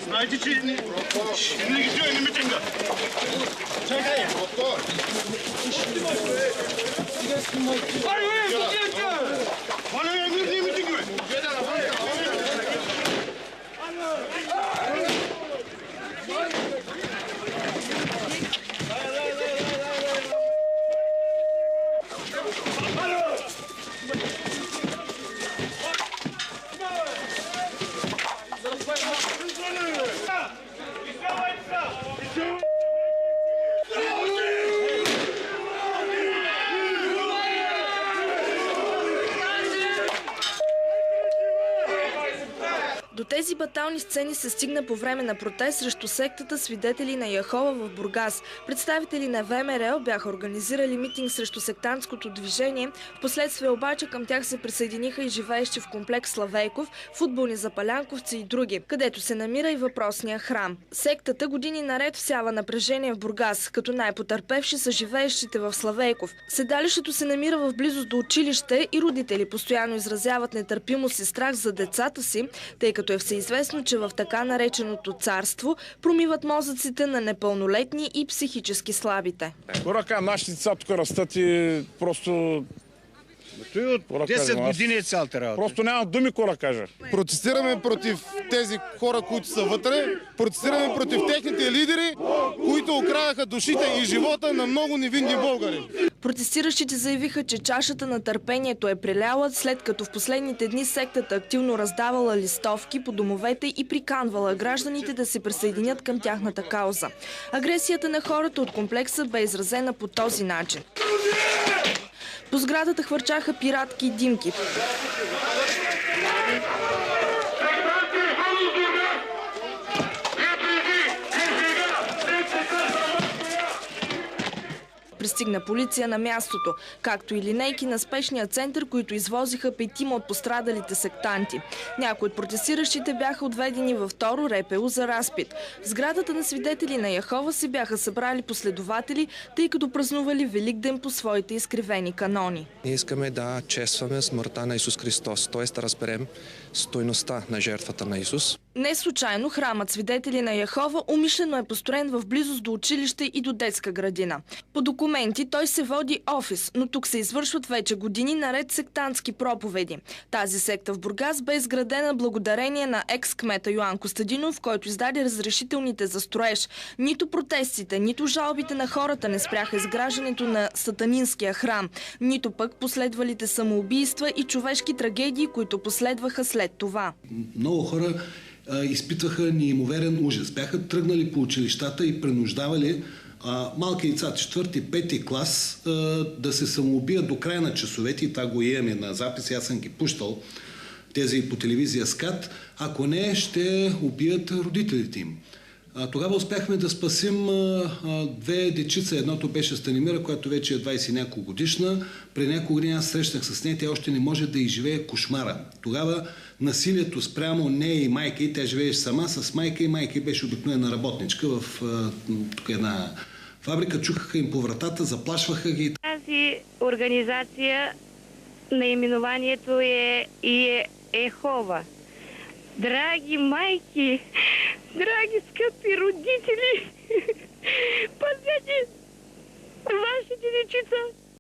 Знаете, че не регистрираме митинга. Чакай! Валя, мирни митингове! До тези батални сцени се стигна по време на протест срещу сектата Свидетели на Яхова в Бургас. Представители на ВМРО бяха организирали митинг срещу сектантското движение. Впоследствие обаче към тях се присъединиха и живеещи в комплекс Славейков, футболни запалянковци и други, където се намира и въпросния храм. Сектата години наред всява напрежение в Бургас, като най-потърпевши са живеещите в Славейков. Седалището се намира в близост до училище и родители постоянно изразяват нетърпимост и страх за децата си, тъй като е всеизвестно, че в така нареченото царство промиват мозъците на непълнолетни и психически слабите. Корака, нашите деца тук растат и просто... Той от 10 години е цялата работа. Просто няма думи, кора кажа. Протестираме против тези хора, които са вътре. Протестираме против техните лидери, които украдаха душите и живота на много невинни българи. Протестиращите заявиха, че чашата на търпението е преляла, след като в последните дни сектата активно раздавала листовки по домовете и приканвала гражданите да се присъединят към тяхната кауза. Агресията на хората от комплекса бе изразена по този начин. По сградата хвърчаха пиратки и димки. Пристигна полиция на мястото, както и линейки на спешния център, които извозиха 5 от пострадалите сектанти. Някои от протестиращите бяха отведени във второ РПУ за разпит. В сградата на Свидетели на Яхова се бяха събрали последователи, тъй като празнували Великден по своите изкривени канони. Ние искаме да честваме смъртта на Исус Христос, т.е. да разберем стойността на жертвата на Исус. Не случайно храмът Свидетели на Яхова умишлено е построен в близост до училище и до детска градина. По документи той се води офис, но тук се извършват вече години наред сектантски проповеди. Тази секта в Бургас бе изградена благодарение на екс-кмета Йоан Костадинов, който издаде разрешителните за строеж. Нито протестите, нито жалбите на хората не спряха изграждането на сатанинския храм, нито пък последвалите самоубийства и човешки трагедии, които последваха след това. Много хора изпитваха неимоверен ужас. Бяха тръгнали по училищата и принуждавали малки деца, 4-5 клас, да се самоубият до края на часовете, и това го имаме на запис, аз съм ги пущал тези по телевизия СКАТ, ако не, ще убият родителите им. Тогава успяхме да спасим 2 дечица. Едното беше Станимира, която вече е 20 няколко годишна. При няколко години аз срещах с нея, тя още не може да изживее кошмара. Тогава насилието спрямо нея и майка, и тя живееше сама с майка, и майка беше обикновена работничка в една фабрика, чукаха им по вратата, заплашваха ги. Тази организация, наименованието е Ехова. Драги майки, драги скъпи родители, пазете вашите дечица